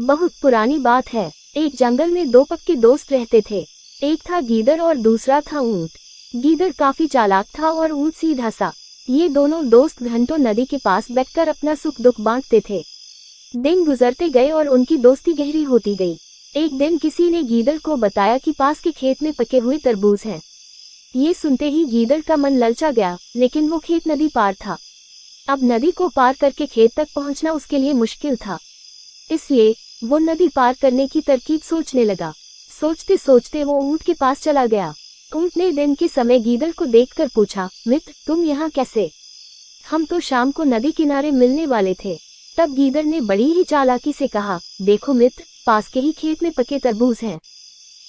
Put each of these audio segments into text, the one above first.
बहुत पुरानी बात है। एक जंगल में दो पक्के दोस्त रहते थे। एक था गीदड़ और दूसरा था ऊंट। गीदड़ काफी चालाक था और ऊंट सीधा सा। ये दोनों दोस्त घंटों नदी के पास बैठकर अपना सुख दुख बांटते थे। दिन गुजरते गए और उनकी दोस्ती गहरी होती गई। एक दिन किसी ने गीदड़ को बताया कि पास के खेत में पके हुए तरबूज हैं। ये सुनते ही गीदड़ का मन ललचा गया, लेकिन वो खेत नदी पार था। अब नदी को पार करके खेत तक पहुंचना उसके लिए मुश्किल था, इसलिए वो नदी पार करने की तरकीब सोचने लगा। सोचते सोचते वो ऊंट के पास चला गया। ऊंट ने दिन के समय गीदड़ को देखकर पूछा, मित्र तुम यहाँ कैसे? हम तो शाम को नदी किनारे मिलने वाले थे। तब गीदड़ ने बड़ी ही चालाकी से कहा, देखो मित्र, पास के ही खेत में पके तरबूज हैं।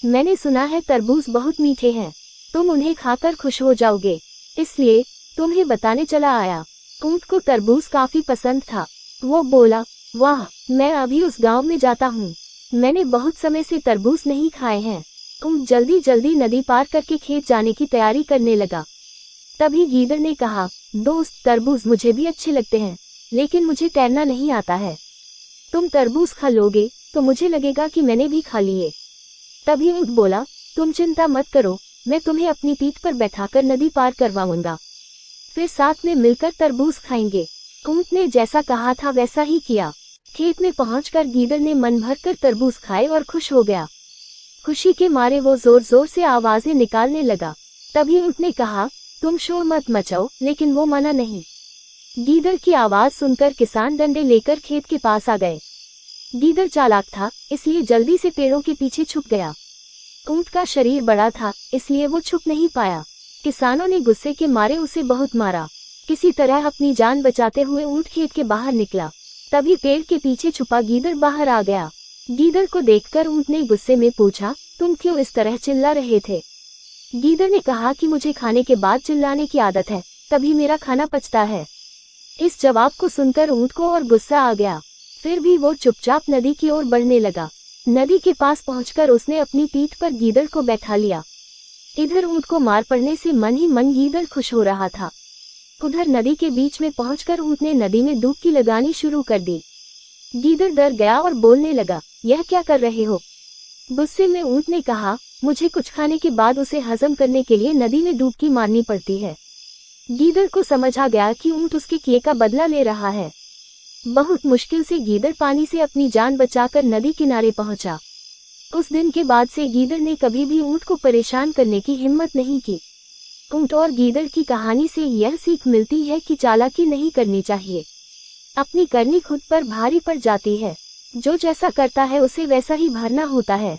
मैंने सुना है तरबूज बहुत मीठे हैं, तुम उन्हें खाकर खुश हो जाओगे, इसलिए तुम्हें बताने चला आया। ऊंट को तरबूज काफी पसंद था। वो बोला, वाह, मैं अभी उस गांव में जाता हूँ, मैंने बहुत समय से तरबूज नहीं खाए हैं। ऊंट जल्दी जल्दी नदी पार करके खेत जाने की तैयारी करने लगा। तभी गीदड़ ने कहा, दोस्त तरबूज मुझे भी अच्छे लगते हैं, लेकिन मुझे तैरना नहीं आता है। तुम तरबूज खा लोगे तो मुझे लगेगा कि मैंने भी खा लिए। तभी ऊंट बोला, तुम चिंता मत करो, मैं तुम्हें अपनी पीठ पर बैठाकर नदी पार करवाऊंगा, फिर साथ में मिलकर तरबूज खाएंगे। ऊंट ने जैसा कहा था वैसा ही किया। खेत में पहुंचकर गीदड़ ने मन भरकर तरबूज खाए और खुश हो गया। खुशी के मारे वो जोर जोर से आवाजें निकालने लगा। तभी ऊंट ने कहा, तुम शोर मत मचाओ, लेकिन वो माना नहीं। गीदड़ की आवाज सुनकर किसान डंडे लेकर खेत के पास आ गए। गीदड़ चालाक था, इसलिए जल्दी से पेड़ों के पीछे छुप गया। ऊंट का शरीर बड़ा था, इसलिए वो छुप नहीं पाया। किसानों ने गुस्से के मारे उसे बहुत मारा। किसी तरह अपनी जान बचाते हुए ऊंट खेत के बाहर निकला। तभी पेड़ के पीछे छुपा गीदड़ बाहर आ गया। गीदड़ को देखकर ऊंट ने गुस्से में पूछा, तुम क्यों इस तरह चिल्ला रहे थे? गीदड़ ने कहा कि मुझे खाने के बाद चिल्लाने की आदत है, तभी मेरा खाना पचता है। इस जवाब को सुनकर ऊंट को और गुस्सा आ गया। फिर भी वो चुपचाप नदी की ओर बढ़ने लगा। नदी के पास पहुंचकर उसने अपनी पीठ पर गीदड़ को बैठा लिया। इधर ऊंट को मार पड़ने से मन ही मन गीदड़ खुश हो रहा था। उधर नदी के बीच में पहुंचकर ऊंट ने नदी में डुबकी लगानी शुरू कर दी। गीदड़ डर गया और बोलने लगा, यह क्या कर रहे हो? गुस्से में ऊंट ने कहा, मुझे कुछ खाने के बाद उसे हजम करने के लिए नदी में डुबकी मारनी पड़ती है। गीदड़ को समझ आ गया कि ऊंट उसके किए का बदला ले रहा है। बहुत मुश्किल से गीदड़ पानी से अपनी जान बचाकर नदी किनारे पहुंचा। उस दिन के बाद से गीदड़ ने कभी भी ऊंट को परेशान करने की हिम्मत नहीं की। ऊंट और गीदड़ की कहानी से यह सीख मिलती है कि चालाकी नहीं करनी चाहिए। अपनी करनी खुद पर भारी पड़ जाती है। जो जैसा करता है उसे वैसा ही भरना होता है।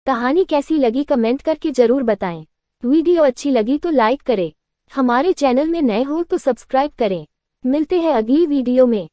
कहानी कैसी लगी कमेंट करके जरूर बताएं। वीडियो अच्छी लगी तो लाइक करें। हमारे चैनल में नए हो तो सब्सक्राइब करें। मिलते हैं अगली वीडियो में।